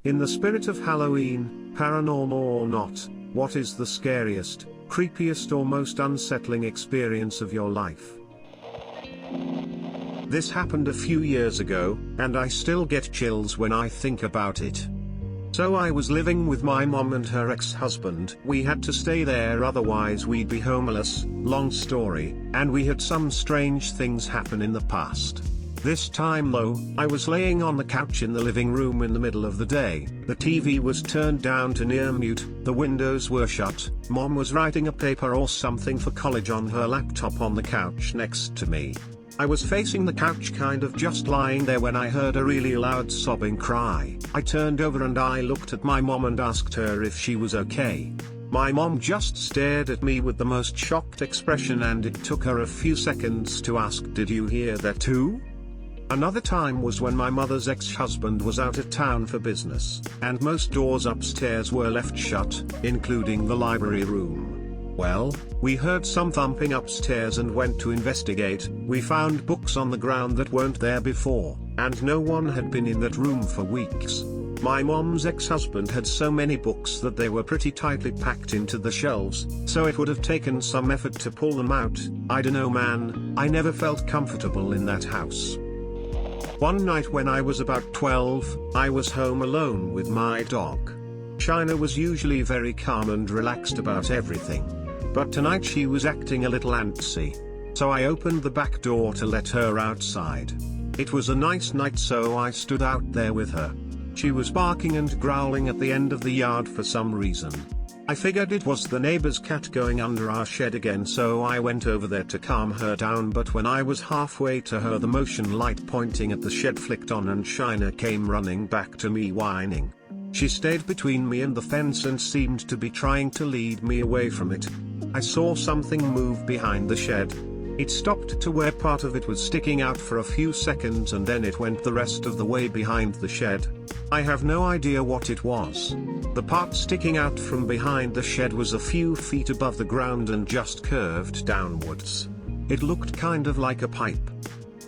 In the spirit of Halloween, paranormal or not, what is the scariest, creepiest or most unsettling experience of your life? This happened a few years ago, and I still get chills when I think about it. So I was living with my mom and her ex-husband. We had to stay there, otherwise we'd be homeless, long story, and we had some strange things happen in the past. This time though, I was laying on the couch in the living room in the middle of the day. The TV was turned down to near mute, the windows were shut, mom was writing a paper or something for college on her laptop on the couch next to me. I was facing the couch, kind of just lying there, when I heard a really loud sobbing cry. I turned over and I looked at my mom and asked her if she was okay. My mom just stared at me with the most shocked expression, and it took her a few seconds to ask, "Did you hear that too?" Another time was when my mother's ex-husband was out of town for business, and most doors upstairs were left shut, including the library room. Well, we heard some thumping upstairs and went to investigate. We found books on the ground that weren't there before, and no one had been in that room for weeks. My mom's ex-husband had so many books that they were pretty tightly packed into the shelves, so it would have taken some effort to pull them out. I dunno man, I never felt comfortable in that house. One night when I was about 12, I was home alone with my dog. China was usually very calm and relaxed about everything. But tonight she was acting a little antsy. So I opened the back door to let her outside. It was a nice night, so I stood out there with her. She was barking and growling at the end of the yard for some reason. I figured it was the neighbor's cat going under our shed again, so I went over there to calm her down, but when I was halfway to her, the motion light pointing at the shed flicked on and China came running back to me whining. She stayed between me and the fence and seemed to be trying to lead me away from it. I saw something move behind the shed. It stopped to where part of it was sticking out for a few seconds, and then it went the rest of the way behind the shed. I have no idea what it was. The part sticking out from behind the shed was a few feet above the ground and just curved downwards. It looked kind of like a pipe.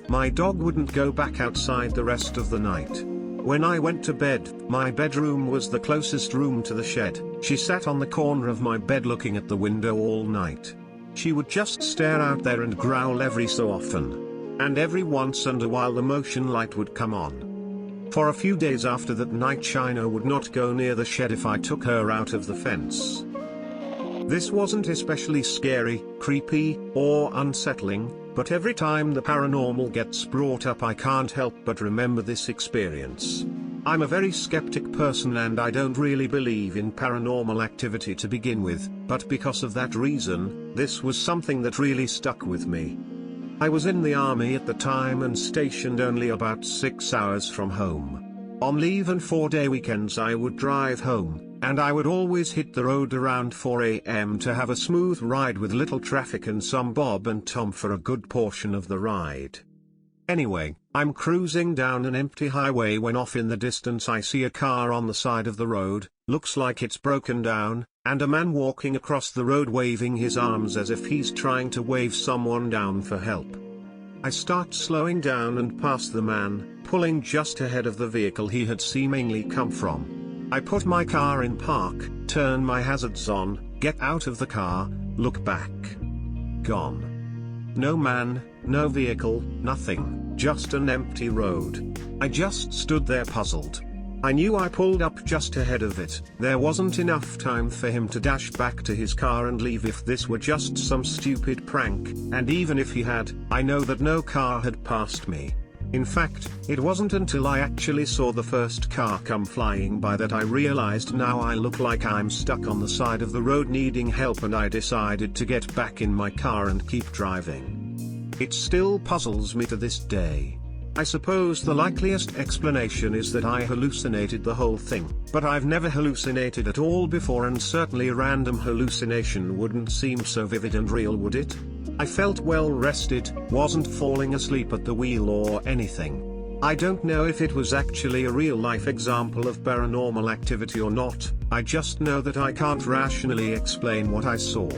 My dog wouldn't go back outside the rest of the night. When I went to bed, my bedroom was the closest room to the shed. She sat on the corner of my bed looking at the window all night. She would just stare out there and growl every so often. And every once in a while the motion light would come on. For a few days after that night, China would not go near the shed if I took her out of the fence. This wasn't especially scary, creepy, or unsettling, but every time the paranormal gets brought up I can't help but remember this experience. I'm a very skeptic person and I don't really believe in paranormal activity to begin with, but because of that reason, this was something that really stuck with me. I was in the army at the time and stationed only about 6 hours from home. On leave and 4-day weekends I would drive home, and I would always hit the road around 4 a.m. to have a smooth ride with little traffic and some Bob and Tom for a good portion of the ride. Anyway, I'm cruising down an empty highway when off in the distance I see a car on the side of the road, looks like it's broken down, and a man walking across the road waving his arms as if he's trying to wave someone down for help. I start slowing down and pass the man, pulling just ahead of the vehicle he had seemingly come from. I put my car in park, turn my hazards on, get out of the car, look back. Gone. No man, no vehicle, nothing, just an empty road. I just stood there puzzled. I knew I pulled up just ahead of it. There wasn't enough time for him to dash back to his car and leave if this were just some stupid prank, and even if he had, I know that no car had passed me. In fact, it wasn't until I actually saw the first car come flying by that I realized now I look like I'm stuck on the side of the road needing help, and I decided to get back in my car and keep driving. It still puzzles me to this day. I suppose the likeliest explanation is that I hallucinated the whole thing, but I've never hallucinated at all before, and certainly a random hallucination wouldn't seem so vivid and real, would it? I felt well rested, wasn't falling asleep at the wheel or anything. I don't know if it was actually a real-life example of paranormal activity or not. I just know that I can't rationally explain what I saw.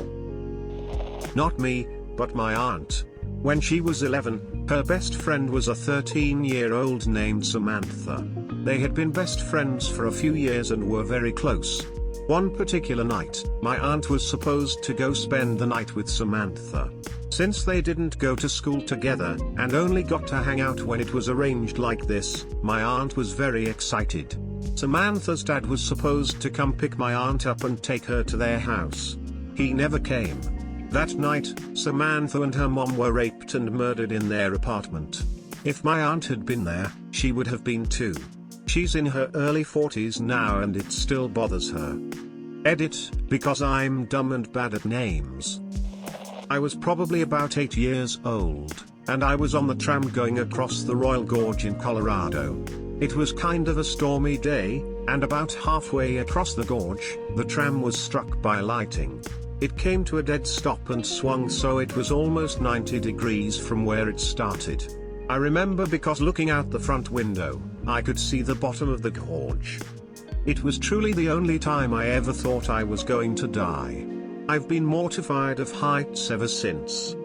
Not me, but my aunt. When she was 11, her best friend was a 13-year-old named Samantha. They had been best friends for a few years and were very close. One particular night, my aunt was supposed to go spend the night with Samantha. Since they didn't go to school together, and only got to hang out when it was arranged like this, my aunt was very excited. Samantha's dad was supposed to come pick my aunt up and take her to their house. He never came. That night, Samantha and her mom were raped and murdered in their apartment. If my aunt had been there, she would have been too. She's in her early 40s now and it still bothers her. Edit, because I'm dumb and bad at names. I was probably about 8 years old, and I was on the tram going across the Royal Gorge in Colorado. It was kind of a stormy day, and about halfway across the gorge, the tram was struck by lightning. It came to a dead stop and swung so it was almost 90 degrees from where it started. I remember because looking out the front window, I could see the bottom of the gorge. It was truly the only time I ever thought I was going to die. I've been mortified of heights ever since.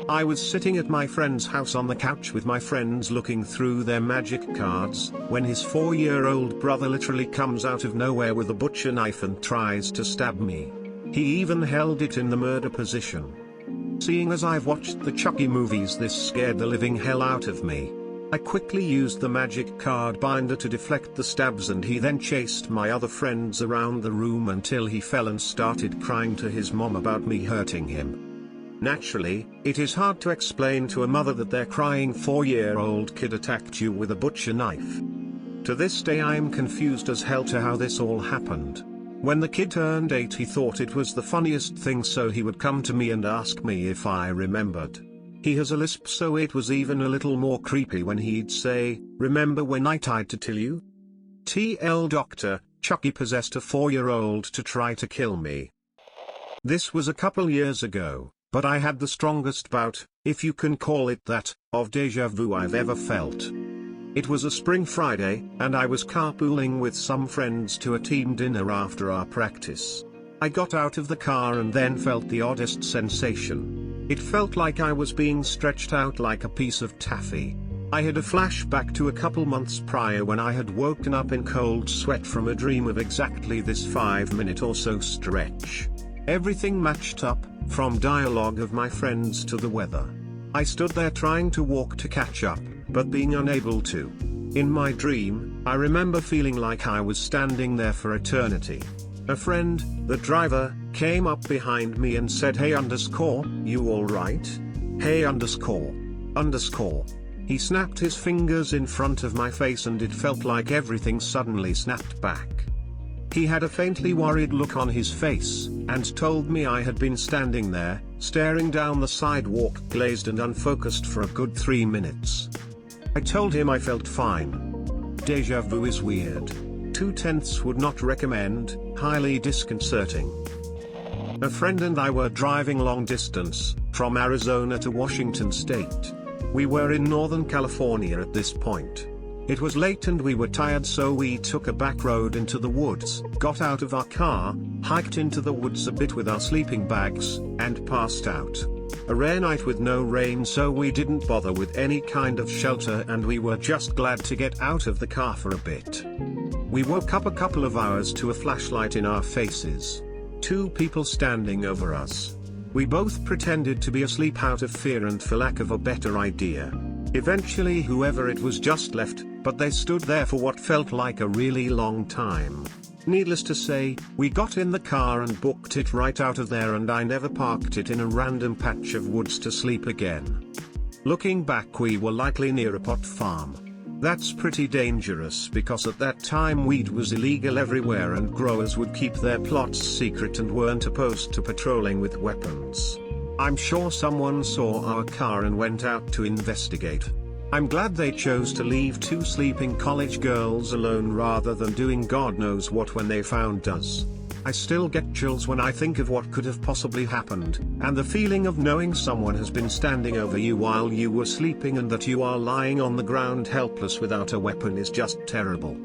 I was sitting at my friend's house on the couch with my friends looking through their magic cards, when his 4-year-old brother literally comes out of nowhere with a butcher knife and tries to stab me. He even held it in the murder position. Seeing as I've watched the Chucky movies, this scared the living hell out of me. I quickly used the magic card binder to deflect the stabs and he then chased my other friends around the room until he fell and started crying to his mom about me hurting him. Naturally, it is hard to explain to a mother that their crying 4-year-old kid attacked you with a butcher knife. To this day I am confused as hell to how this all happened. When the kid turned 8 he thought it was the funniest thing, so he would come to me and ask me if I remembered. He has a lisp, so it was even a little more creepy when he'd say, "Remember when I tried to tell you? TL Doctor, Chucky possessed a 4-year-old to try to kill me." This was a couple years ago, but I had the strongest bout, if you can call it that, of deja vu I've ever felt. It was a spring Friday, and I was carpooling with some friends to a team dinner after our practice. I got out of the car and then felt the oddest sensation. It felt like I was being stretched out like a piece of taffy. I had a flashback to a couple months prior when I had woken up in cold sweat from a dream of exactly this 5-minute or so stretch. Everything matched up, from dialogue of my friends to the weather. I stood there trying to walk to catch up, but being unable to. In my dream, I remember feeling like I was standing there for eternity. A friend, the driver, came up behind me and said, "Hey underscore, you alright? Hey underscore. He snapped his fingers in front of my face and it felt like everything suddenly snapped back. He had a faintly worried look on his face, and told me I had been standing there, staring down the sidewalk glazed and unfocused for a good 3 minutes. I told him I felt fine. Deja vu is weird. 2/10 would not recommend, highly disconcerting. A friend and I were driving long distance, from Arizona to Washington State. We were in Northern California at this point. It was late and we were tired, so we took a back road into the woods, got out of our car, hiked into the woods a bit with our sleeping bags, and passed out. A rare night with no rain, so we didn't bother with any kind of shelter and we were just glad to get out of the car for a bit. We woke up a couple of hours to a flashlight in our faces. 2 people standing over us. We both pretended to be asleep out of fear and for lack of a better idea. Eventually whoever it was just left, but they stood there for what felt like a really long time. Needless to say, we got in the car and booked it right out of there, and I never parked it in a random patch of woods to sleep again. Looking back, we were likely near a pot farm. That's pretty dangerous because at that time weed was illegal everywhere and growers would keep their plots secret and weren't opposed to patrolling with weapons. I'm sure someone saw our car and went out to investigate. I'm glad they chose to leave 2 sleeping college girls alone rather than doing God knows what when they found us. I still get chills when I think of what could have possibly happened, and the feeling of knowing someone has been standing over you while you were sleeping and that you are lying on the ground helpless without a weapon is just terrible.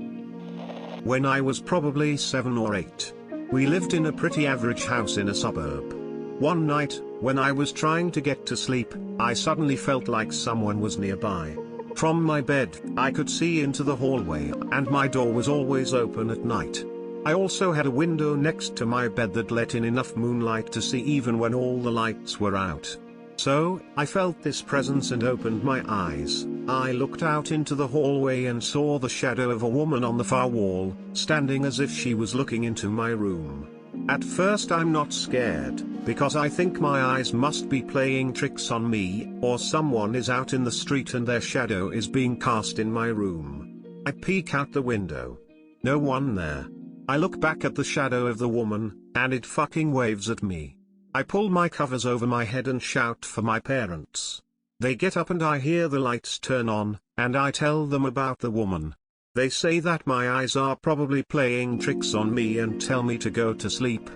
When I was probably 7 or 8, we lived in a pretty average house in a suburb. One night, when I was trying to get to sleep, I suddenly felt like someone was nearby. From my bed, I could see into the hallway. and my door was always open at night. I also had a window next to my bed that let in enough moonlight to see even when all the lights were out. So, I felt this presence and opened my eyes. I looked out into the hallway and saw the shadow of a woman on the far wall, standing as if she was looking into my room. At first I'm not scared, because I think my eyes must be playing tricks on me, or someone is out in the street and their shadow is being cast in my room. I peek out the window. No one there. I look back at the shadow of the woman, and it fucking waves at me. I pull my covers over my head and shout for my parents. They get up and I hear the lights turn on, and I tell them about the woman. They say that my eyes are probably playing tricks on me and tell me to go to sleep.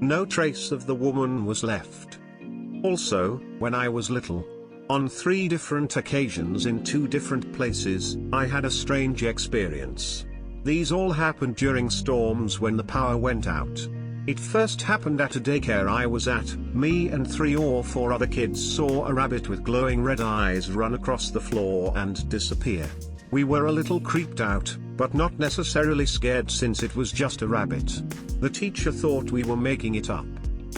No trace of the woman was left. Also, when I was little, on 3 different occasions in 2 different places, I had a strange experience. These all happened during storms when the power went out. It first happened at a daycare I was at. Me and 3 or 4 other kids saw a rabbit with glowing red eyes run across the floor and disappear. We were a little creeped out, but not necessarily scared since it was just a rabbit. The teacher thought we were making it up.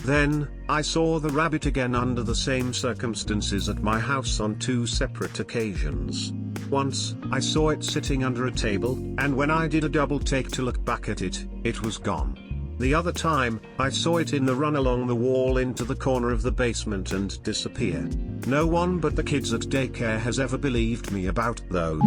Then, I saw the rabbit again under the same circumstances at my house on 2 separate occasions. Once, I saw it sitting under a table, and when I did a double take to look back at it, it was gone. The other time, I saw it in the run along the wall into the corner of the basement and disappear. No one but the kids at daycare has ever believed me about those.